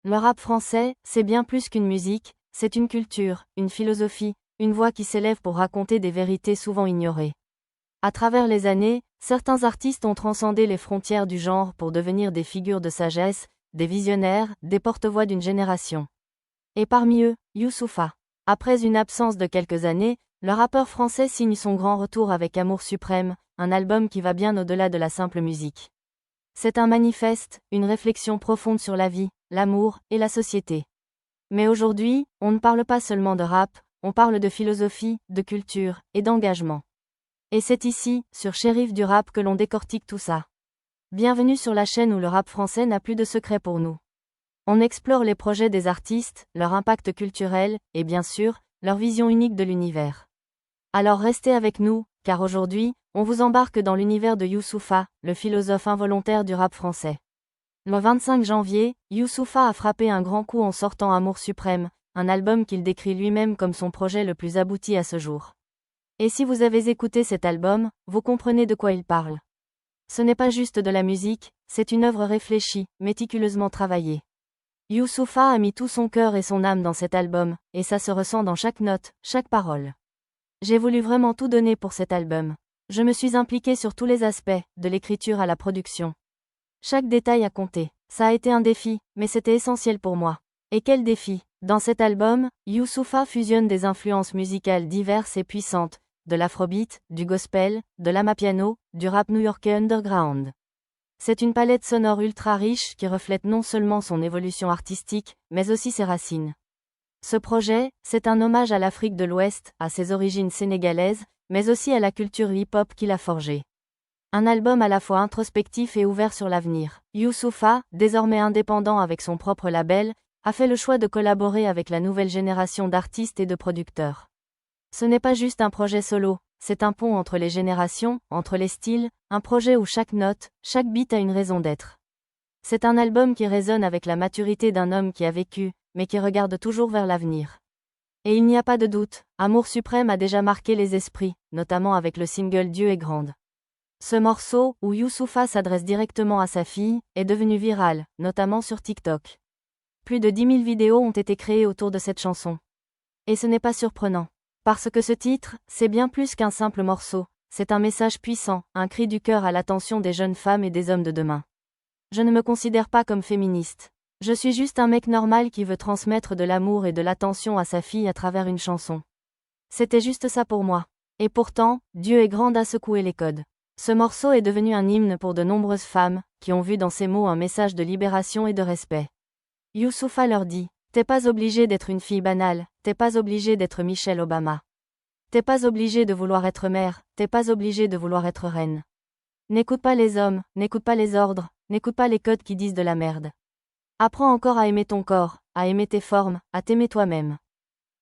Le rap français, c'est bien plus qu'une musique, c'est une culture, une philosophie, une voix qui s'élève pour raconter des vérités souvent ignorées. À travers les années, certains artistes ont transcendé les frontières du genre pour devenir des figures de sagesse, des visionnaires, des porte-voix d'une génération. Et parmi eux, Youssoupha. Après une absence de quelques années, le rappeur français signe son grand retour avec Amour Suprême, un album qui va bien au-delà de la simple musique. C'est un manifeste, une réflexion profonde sur la vie, l'amour et la société. Mais aujourd'hui, on ne parle pas seulement de rap, on parle de philosophie, de culture et d'engagement. Et c'est ici, sur Shérif du rap que l'on décortique tout ça. Bienvenue sur la chaîne où le rap français n'a plus de secret pour nous. On explore les projets des artistes, leur impact culturel, et bien sûr, leur vision unique de l'univers. Alors restez avec nous, car aujourd'hui, on vous embarque dans l'univers de Youssoupha, le philosophe involontaire du rap français. Le 25 janvier, Youssoupha a frappé un grand coup en sortant Amour Suprême, un album qu'il décrit lui-même comme son projet le plus abouti à ce jour. Et si vous avez écouté cet album, vous comprenez de quoi il parle. Ce n'est pas juste de la musique, c'est une œuvre réfléchie, méticuleusement travaillée. Youssoupha a mis tout son cœur et son âme dans cet album, et ça se ressent dans chaque note, chaque parole. J'ai voulu vraiment tout donner pour cet album. Je me suis impliqué sur tous les aspects, de l'écriture à la production. Chaque détail a compté. Ça a été un défi, mais c'était essentiel pour moi. Et quel défi! Dans cet album, Youssoupha fusionne des influences musicales diverses et puissantes, de l'afrobeat, du gospel, de l'amapiano, du rap new-yorkais underground. C'est une palette sonore ultra riche qui reflète non seulement son évolution artistique, mais aussi ses racines. Ce projet, c'est un hommage à l'Afrique de l'Ouest, à ses origines sénégalaises, mais aussi à la culture hip-hop qu'il a forgée. Un album à la fois introspectif et ouvert sur l'avenir. Youssoupha, désormais indépendant avec son propre label, a fait le choix de collaborer avec la nouvelle génération d'artistes et de producteurs. Ce n'est pas juste un projet solo, c'est un pont entre les générations, entre les styles, un projet où chaque note, chaque beat a une raison d'être. C'est un album qui résonne avec la maturité d'un homme qui a vécu, mais qui regarde toujours vers l'avenir. Et il n'y a pas de doute, Amour Suprême a déjà marqué les esprits, notamment avec le single Dieu est grande. Ce morceau, où Youssoupha s'adresse directement à sa fille, est devenu viral, notamment sur TikTok. Plus de 10 000 vidéos ont été créées autour de cette chanson. Et ce n'est pas surprenant. Parce que ce titre, c'est bien plus qu'un simple morceau, c'est un message puissant, un cri du cœur à l'attention des jeunes femmes et des hommes de demain. Je ne me considère pas comme féministe. Je suis juste un mec normal qui veut transmettre de l'amour et de l'attention à sa fille à travers une chanson. C'était juste ça pour moi. Et pourtant, Dieu est grand à secouer les codes. Ce morceau est devenu un hymne pour de nombreuses femmes, qui ont vu dans ces mots un message de libération et de respect. Youssoupha leur dit, t'es pas obligé d'être une fille banale, t'es pas obligé d'être Michelle Obama. T'es pas obligé de vouloir être mère, t'es pas obligé de vouloir être reine. N'écoute pas les hommes, n'écoute pas les ordres, n'écoute pas les codes qui disent de la merde. Apprends encore à aimer ton corps, à aimer tes formes, à t'aimer toi-même.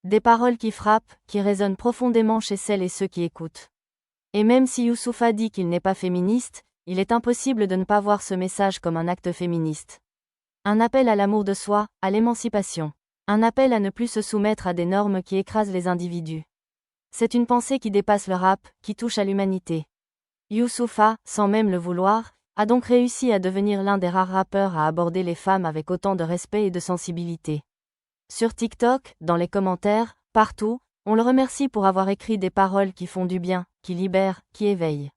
Des paroles qui frappent, qui résonnent profondément chez celles et ceux qui écoutent. Et même si Youssoupha dit qu'il n'est pas féministe, il est impossible de ne pas voir ce message comme un acte féministe. Un appel à l'amour de soi, à l'émancipation. Un appel à ne plus se soumettre à des normes qui écrasent les individus. C'est une pensée qui dépasse le rap, qui touche à l'humanité. Youssoupha, sans même le vouloir, a donc réussi à devenir l'un des rares rappeurs à aborder les femmes avec autant de respect et de sensibilité. Sur TikTok, dans les commentaires, partout, on le remercie pour avoir écrit des paroles qui font du bien, qui libèrent, qui éveillent.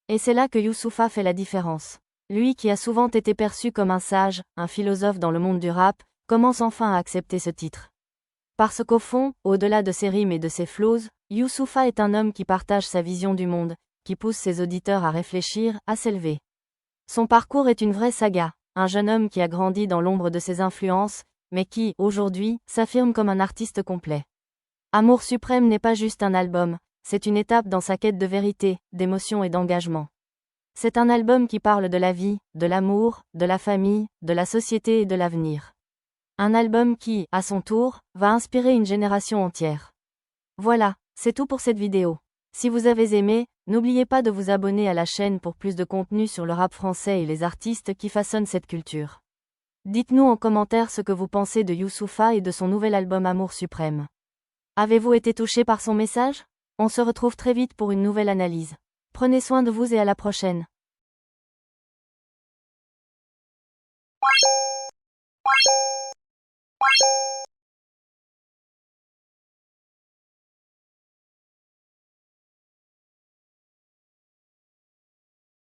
Et c'est là que Youssoupha fait la différence. Lui qui a souvent été perçu comme un sage, un philosophe dans le monde du rap, commence enfin à accepter ce titre. Parce qu'au fond, au-delà de ses rimes et de ses flows, Youssoupha est un homme qui partage sa vision du monde, qui pousse ses auditeurs à réfléchir, à s'élever. Son parcours est une vraie saga, un jeune homme qui a grandi dans l'ombre de ses influences, mais qui, aujourd'hui, s'affirme comme un artiste complet. Amour Suprême n'est pas juste un album, c'est une étape dans sa quête de vérité, d'émotion et d'engagement. C'est un album qui parle de la vie, de l'amour, de la famille, de la société et de l'avenir. Un album qui, à son tour, va inspirer une génération entière. Voilà, c'est tout pour cette vidéo. Si vous avez aimé, n'oubliez pas de vous abonner à la chaîne pour plus de contenu sur le rap français et les artistes qui façonnent cette culture. Dites-nous en commentaire ce que vous pensez de Youssoupha et de son nouvel album Amour Suprême. Avez-vous été touché par son message? On se retrouve très vite pour une nouvelle analyse. Prenez soin de vous et à la prochaine.